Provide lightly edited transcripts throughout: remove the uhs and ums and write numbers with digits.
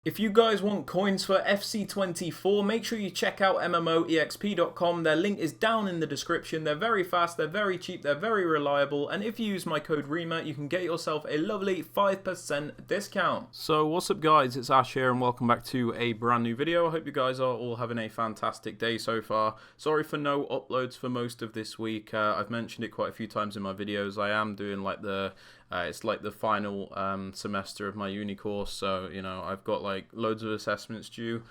If you guys want coins for FC24, make sure you check out MMOEXP.com. Their link is down in the description. They're very fast, they're very cheap, they're very reliable, and if you use my code REMA, you can get yourself a lovely 5% discount. So what's up guys, it's Ash here and welcome back to a brand new video. I hope you guys are all having a fantastic day so far. Sorry for no uploads for most of this week. I've mentioned it quite a few times in my videos. I am doing like it's like the final semester of my uni course, so you know I've got like loads of assessments due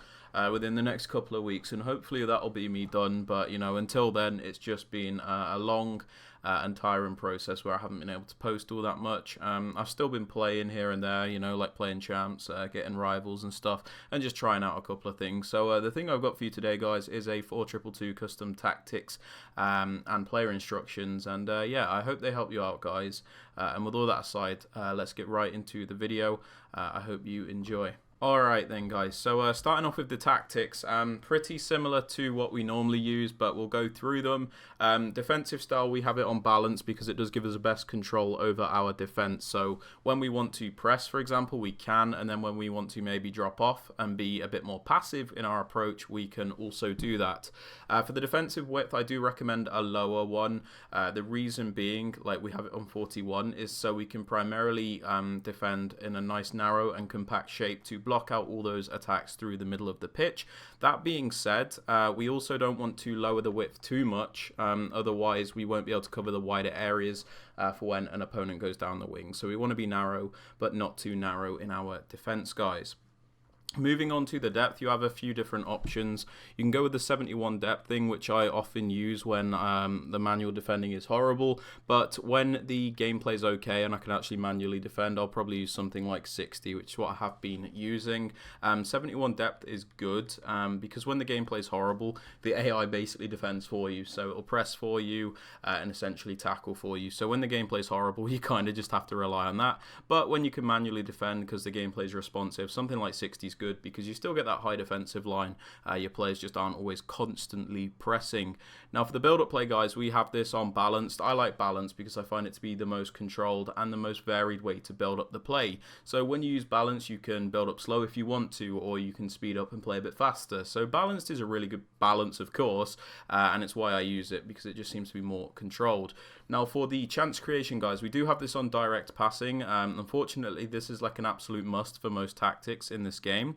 within the next couple of weeks, and hopefully that'll be me done. But you know, until then, it's just been a long and tiring process where I haven't been able to post all that much. I've still been playing here and there, you know, like playing champs, getting rivals and stuff, and just trying out a couple of things. So the thing I've got for you today, guys, is a 4222 custom tactics and player instructions, and yeah, I hope they help you out, guys. And with all that aside, let's get right into the video. I hope you enjoy. Alright then guys, so starting off with the tactics, pretty similar to what we normally use, but we'll go through them. Defensive style, we have it on balance because it does give us the best control over our defense. So when we want to press, for example, we can, and then when we want to maybe drop off and be a bit more passive in our approach, we can also do that. For the defensive width, I do recommend a lower one. The reason being, like we have it on 41, is so we can primarily defend in a nice narrow and compact shape to block out all those attacks through the middle of the pitch. That being said, we also don't want to lower the width too much, otherwise we won't be able to cover the wider areas for when an opponent goes down the wing. So we want to be narrow, but not too narrow in our defense, guys. Moving on to the depth, you have a few different options. You can go with the 71 depth thing, which I often use when the manual defending is horrible, but when the gameplay is okay and I can actually manually defend, I'll probably use something like 60, which is what I have been using. 71 depth is good because when the gameplay is horrible, the AI basically defends for you, so it'll press for you and essentially tackle for you. So when the gameplay is horrible, you kind of just have to rely on that, but when you can manually defend because the gameplay is responsive, something like 60 is good because you still get that high defensive line. Your players just aren't always constantly pressing. Now for the build-up play, guys, we have this on balanced. I like balanced because I find it to be the most controlled and the most varied way to build up the play. So when you use balance, you can build up slow if you want to, or you can speed up and play a bit faster. So balanced is a really good balance, of course, and it's why I use it, because it just seems to be more controlled. Now for the chance creation, guys, we do have this on direct passing. Unfortunately, this is like an absolute must for most tactics in this game.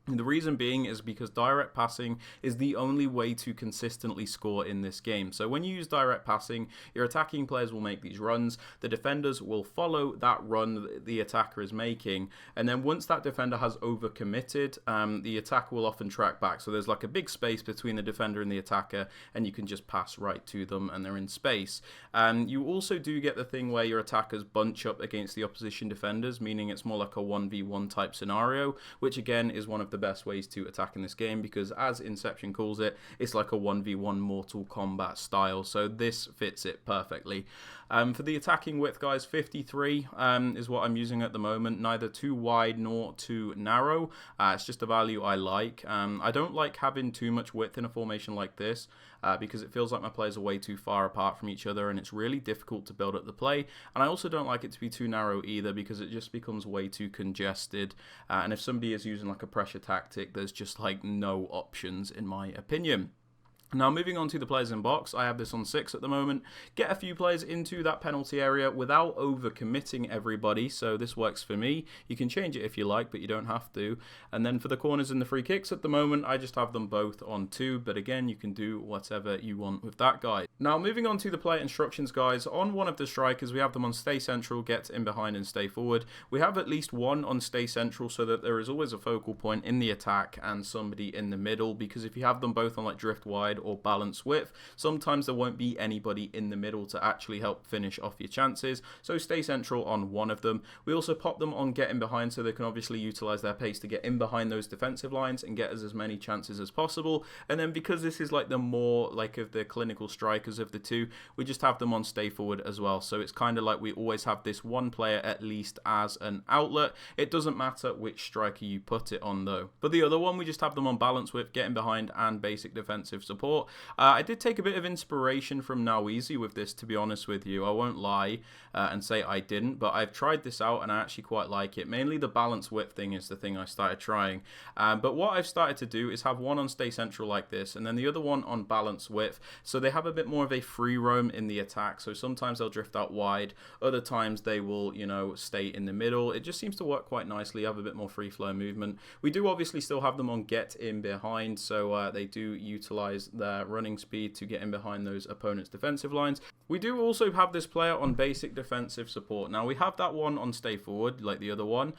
And the reason being is because direct passing is the only way to consistently score in this game. So when you use direct passing, your attacking players will make these runs, the defenders will follow that run the attacker is making, and then once that defender has overcommitted, the attacker will often track back. So there's like a big space between the defender and the attacker, and you can just pass right to them and they're in space. You also do get the thing where your attackers bunch up against the opposition defenders, meaning it's more like a 1v1 type scenario, which again is one of the best ways to attack in this game, because as Inception calls it, it's like a 1v1 Mortal Kombat style, so this fits it perfectly. For the attacking width, guys, 53 is what I'm using at the moment, neither too wide nor too narrow. It's just a value I like. I don't like having too much width in a formation like this because it feels like my players are way too far apart from each other and it's really difficult to build up the play, and I also don't like it to be too narrow either because it just becomes way too congested, and if somebody is using like a pressure tactic, there's just like no options in my opinion. Now moving on to the players in box, I have this on 6 at the moment. Get a few players into that penalty area without over committing everybody, so this works for me. You can change it if you like, but you don't have to. And then for the corners and the free kicks at the moment, I just have them both on 2, but again, you can do whatever you want with that, guy. Now moving on to the player instructions, guys, on one of the strikers, we have them on stay central, get in behind and stay forward. We have at least one on stay central so that there is always a focal point in the attack and somebody in the middle, because if you have them both on like drift wide or balance width, sometimes there won't be anybody in the middle to actually help finish off your chances, so stay central on one of them. We also pop them on get in behind so they can obviously utilize their pace to get in behind those defensive lines and get us as many chances as possible. And then because this is like the more like of the clinical strikers of the two, we just have them on stay forward as well, so it's kind of like we always have this one player at least as an outlet. It doesn't matter which striker you put it on though. But the other one, we just have them on balance width, get in behind and basic defensive support. support. I did take a bit of inspiration from Noweezy with this, to be honest with you. I won't lie and say I didn't, but I've tried this out and I actually quite like it. Mainly the balance width thing is the thing I started trying. But what I've started to do is have one on stay central like this, and then the other one on balance width, so they have a bit more of a free roam in the attack. So sometimes they'll drift out wide, other times they will, you know, stay in the middle. It just seems to work quite nicely, have a bit more free flow movement. We do obviously still have them on get in behind, so they do utilize their running speed to get in behind those opponents' defensive lines. We do also have this player on basic defensive support. Now we have that one on stay forward like the other one,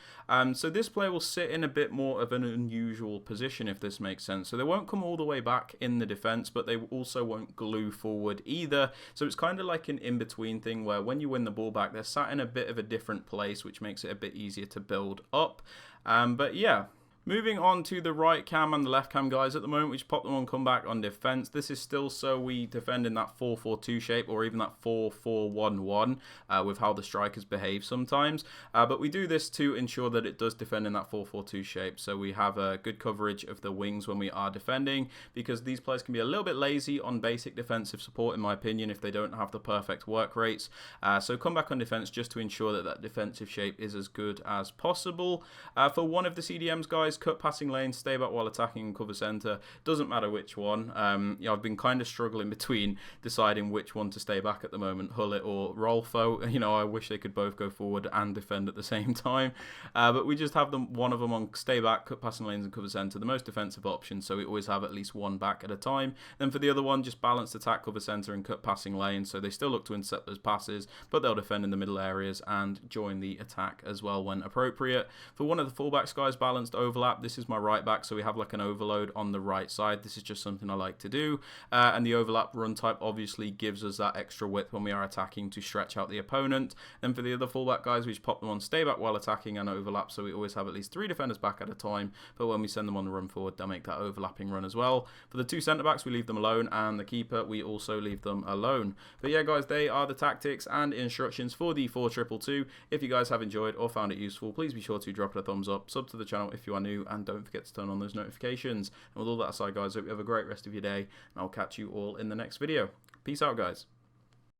so this player will sit in a bit more of an unusual position, if this makes sense. So they won't come all the way back in the defense, but they also won't glue forward either. So it's kind of like an in-between thing where when you win the ball back, they're sat in a bit of a different place, which makes it a bit easier to build up. But yeah. Moving on to the right cam and the left cam guys, at the moment we just pop them on comeback on defense. This is still so we defend in that 4-4-2 shape, or even that 4-4-1-1 with how the strikers behave sometimes. But we do this to ensure that it does defend in that 4-4-2 shape, so we have a good coverage of the wings when we are defending, because these players can be a little bit lazy on basic defensive support in my opinion if they don't have the perfect work rates. So come back on defense just to ensure that that defensive shape is as good as possible. For one of the CDMs guys, cut passing lane, stay back while attacking, and cover center. Doesn't matter which one. Yeah, I've been kind of struggling between deciding which one to stay back at the moment, Hullet or Rolfo. You know, I wish they could both go forward and defend at the same time. But we just have them, one of them on stay back, cut passing lanes, and cover center, the most defensive option, so we always have at least one back at a time. Then for the other one, just balanced attack, cover center, and cut passing lanes, so they still look to intercept those passes, but they'll defend in the middle areas and join the attack as well when appropriate. For one of the fullbacks guys, balanced overlap. This is my right back, so we have like an overload on the right side. This is just something I like to do, and the overlap run type obviously gives us that extra width when we are attacking to stretch out the opponent. Then for the other fullback guys, we just pop them on stay back while attacking and overlap, so we always have at least 3 defenders back at a time, but when we send them on the run forward, they'll make that overlapping run as well. For the 2 centre backs, we leave them alone, and the keeper, we also leave them alone. But yeah guys, they are the tactics and instructions for the 4-2-2-2. If you guys have enjoyed or found it useful, please be sure to drop it a thumbs up, sub to the channel if you are new, and don't forget to turn on those notifications. And with all that aside guys, I hope you have a great rest of your day, and I'll catch you all in the next video. Peace out guys.